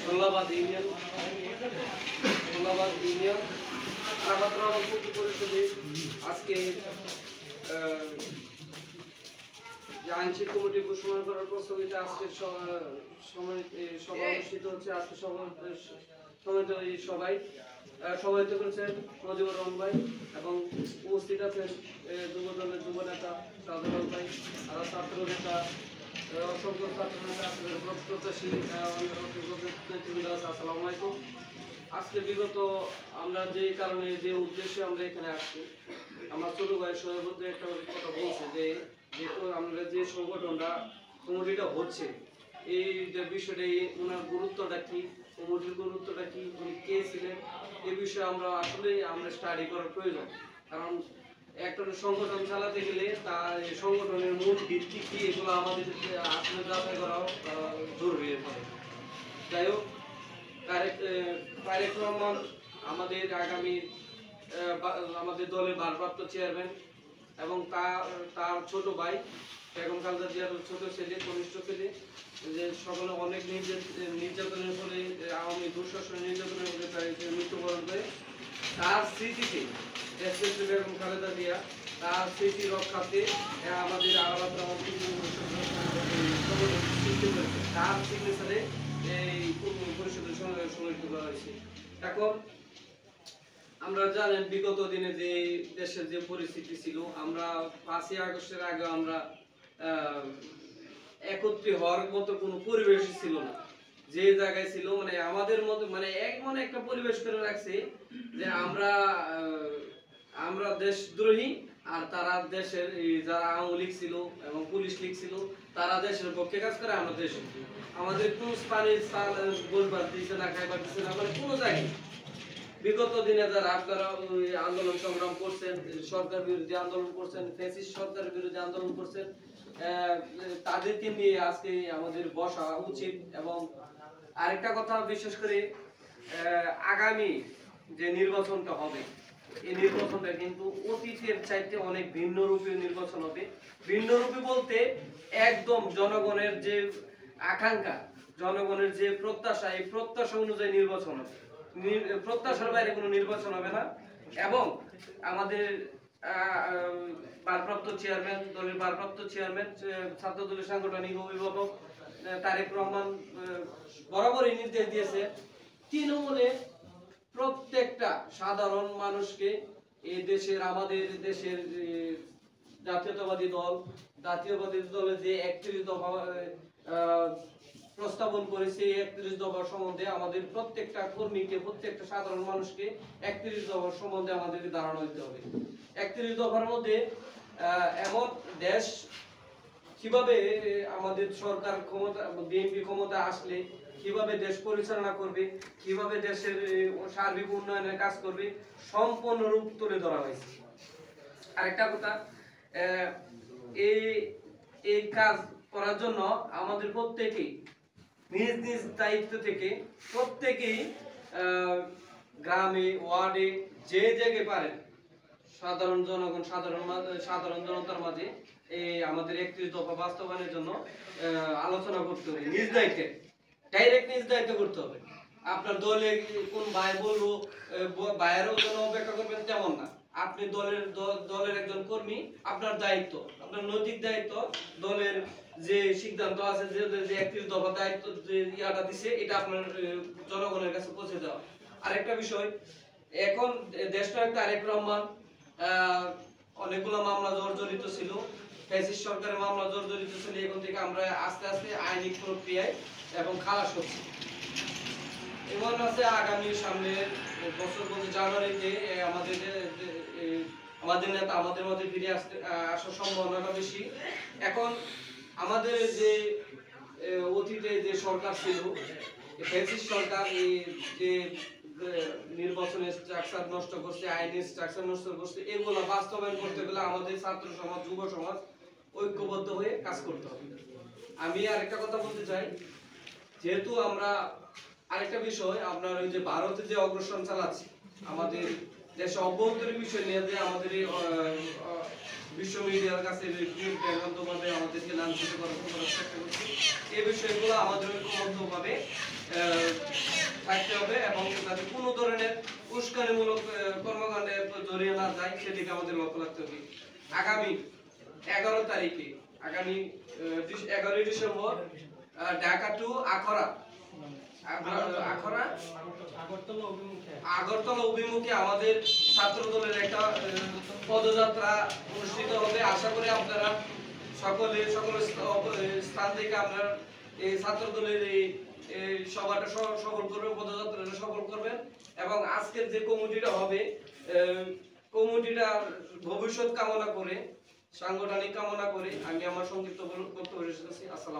ধন্যবাদ ইউনিয়ন পরিষদে আজকে যে আইনশৃঙ্খলা কমিটি ঘোষণা করার প্রস্তাবিত আজকের সভা অনুষ্ঠিত হচ্ছে। আজকে সবাই সভাপতিত্ব করেছেন মজিবুর রহমান ভাই এবং উপস্থিত আছেন যুবদলের যুব নেতা সাধারণ ভাই, আর ছাত্র নেতা অসংখ্য ছাত্র নেতা প্রত্যাশী আসসালামু আলাইকুম। আজকে বিগত আমরা যে কারণে যে উদ্দেশ্যে আমরা এখানে আসছি, আমার ছোট ভাই সভাপতি একটা কথা বলছে যে যেহেতু আমরা যে সংগঠনটা কমিটিটা হচ্ছে, এই যে বিষয়টা ওনার গুরুত্বটা কি, কমিটির গুরুত্বটা কি, উনি কে ছিলেন, এই বিষয়ে আমরা আসলে স্টাডি করার প্রয়োজন। কারণ একটা সংগঠন চালাতে গেলে তার সংগঠনের মূল ভিত্তি কি, এগুলো আমাদের আসলে যাচাই করাও জরুরি হয়ে পড়ে। যাই হোক, তারেক রহমান আমাদের আগামী আমাদের দলের ভারপ্রাপ্ত চেয়ারম্যান এবং তার ছোট ভাই বেগম খালেদা জিয়ার ছোট ছেলে, কনিষ্ঠ ছেলে, যে সকলে অনেক নির্যাতনের ফলে আওয়ামী দুঃশাসনের নির্যাতনের ফলে তার মৃত্যুবরণ করে। তার স্মৃতিতে বেগম খালেদা জিয়া তার স্মৃতি রক্ষাতে আমাদের আলাদা তার সিগনেচারে এই পরিষদের সংগঠিত করা হয়েছে। এখন আমরা জানেন বিগত দিনে যে দেশের যে পরিস্থিতি ছিল, আমরা 5ই আগস্টের আগে আমরা একত্রিত হওয়ার মতো কোনো পরিবেশ ছিল না। যে জায়গায় ছিল আমাদের মতো এমন একটা পরিবেশ করে রাখছে যে আমরা দেশদ্রোহী, আর তারা দেশের যারা আওয়ামী লীগ ছিল এবং পুলিশ লীগ ছিল তারা দেশের পক্ষে কাজ করে, আমরা দেশের আমাদের কোনো পানি বসবার দিচ্ছে না, খাইবার দিচ্ছে না, কোনো জায়গায়। বিগত দিনে যারা আপনারা আন্দোলন সংগ্রাম করছেন, সরকার বিরোধী আন্দোলন করছেন, ফ্যাসিস্ট সরকারের বিরোধী আন্দোলন করছেন, তাদেরকে নিয়ে আজকে আমাদের বসা উচিত। এবং আরেকটা কথা, বিশেষ করে আগামী যে নির্বাচনটা হবে, এই নির্বাচনটা কিন্তু অতীতের চাইতে অনেক ভিন্ন রূপে নির্বাচন হবে। ভিন্ন রূপে বলতে একদম জনগণের যে আকাঙ্ক্ষা, জনগণের যে প্রত্যাশা, এই প্রত্যাশা অনুযায়ী নির্বাচন হবে। প্রত্যাশার বাইরে কোনো নির্বাচন হবে না। এবং আমাদের ভারপ্রাপ্ত চেয়ারম্যান, দলের ভারপ্রাপ্ত চেয়ারম্যান, ছাত্র দলের সাংগঠনিক অভিভাবক তারেক রহমান বরাবরই নির্দেশ দিয়েছে তৃণমূলে প্রত্যেকটা সাধারণ মানুষকে এই দেশের, আমাদের দেশের জাতীয়তাবাদী দলের যে 31 দফা প্রস্তাবন করেছে, 31 দফার সম্বন্ধে আমাদের প্রত্যেকটা কর্মীকে, প্রত্যেকটা সাধারণ মানুষকে 31 দফার সম্বন্ধে আমাদেরকে ধারণা দিতে হবে। 31 দফার মধ্যে এমন দেশ কিভাবে আমাদের সরকার ক্ষমতা, বিএনপি ক্ষমতা আসলে কিভাবে দেশ পরিচালনা করবে, কিভাবে দেশের সার্বিক উন্নয়নের কাজ করবে, সম্পূর্ণ রূপ তুলে ধরা হয়েছে। আরেকটা কথা, এই কাজ করার জন্য আমাদের প্রত্যেকেই নিজ নিজ দায়িত্ব থেকে প্রত্যেকেই গ্রামে, ওয়ার্ডে, যে জায়গায় পারেন সাধারণ জনগণ, সাধারণ জনতার মাঝে এই আমাদের 31 দফা বাস্তবায়নের জন্য আলোচনা করতে হবে। নিজ দায়িত্বে, ডাইরেক্ট নিজ দায়িত্ব করতে হবে। আপনার দলে কোন ভাই বলবো ভাইয়েরও জন্য অপেক্ষা করবেন তেমন না। আপনি দলের একজন কর্মী, আপনার দায়িত্ব, আপনার নৈতিক দায়িত্ব, দলের যে সিদ্ধান্ত আছে, যে 31 দফা দায়িত্ব যে ইয়াটা দিছে, এটা আপনার জনগণের কাছে পৌঁছে দেওয়া। আরেকটা বিষয়, এখন দেশনায়ক তারেক রহমান অনেকগুলো মামলা জর্জরিত ছিল, ফ্যাসিস্ট সরকারের মামলা জর্জরিত ছিল। এখন থেকে আমরা আস্তে আস্তে আইনি প্রক্রিয়ায় এবং খালাস হচ্ছে। এমন আছে আগামী সামনের বছর বলতে জানুয়ারিতে আমাদের নেতা আমাদের মধ্যে ফিরে আসার সম্ভাবনাটা বেশি। এখন আমাদের যে অতীতে যে সরকার ছিল, ফ্যাসিস্ট সরকার, যে নির্বাচনের স্ট্রাকচার নষ্ট করছে, আইনের স্ট্রাকচার নষ্ট করছে, এগুলো বাস্তবায়ন করতে গেলে আমাদের ছাত্র সমাজ, যুব সমাজ ঐক্যবদ্ধ হয়ে কাজ করতে হবে। আমি আরেকটা কথা বলতে চাই, যেহেতু আমরা আরেকটা বিষয়, আপনার ওই যে ভারতে যে অগ্রসর চালাচ্ছে, আমাদের দেশে অভ্যন্তরীণ বিষয় নিয়ে যে আমাদের বিশ্ব মিডিয়ার কাছে আমাদেরকে লাঞ্ছিত করার চেষ্টা করছে, এই বিষয়গুলো আমাদের ঐক্যবদ্ধভাবে থাকতে হবে এবং যাতে কোনো ধরনের উস্কানিমূলক কর্মকাণ্ডে জড়িয়ে না যায় সেদিকে আমাদের লক্ষ্য রাখতে হবে। আগামী 11 তারিখে আগামী 11 ডিসেম্বর ঢাকা টু আখড়া আগরতলা অভিমুখে আমাদের ছাত্র দলের একটা পদযাত্রা অনুষ্ঠিত হবে। আশা করি আপনারা সকল স্থান থেকে আপনারা এই ছাত্র দলের এই সভাটা সফল করবেন, পদযাত্রাটা সফল করবেন এবং আজকের যে কমিটিটা হবে কমিটিটার ভবিষ্যৎ কামনা করে, সাংগঠনিক কামনা করে আমি আমার সংক্ষিপ্ত বক্তব্য শেষ করছি। আসসালাম।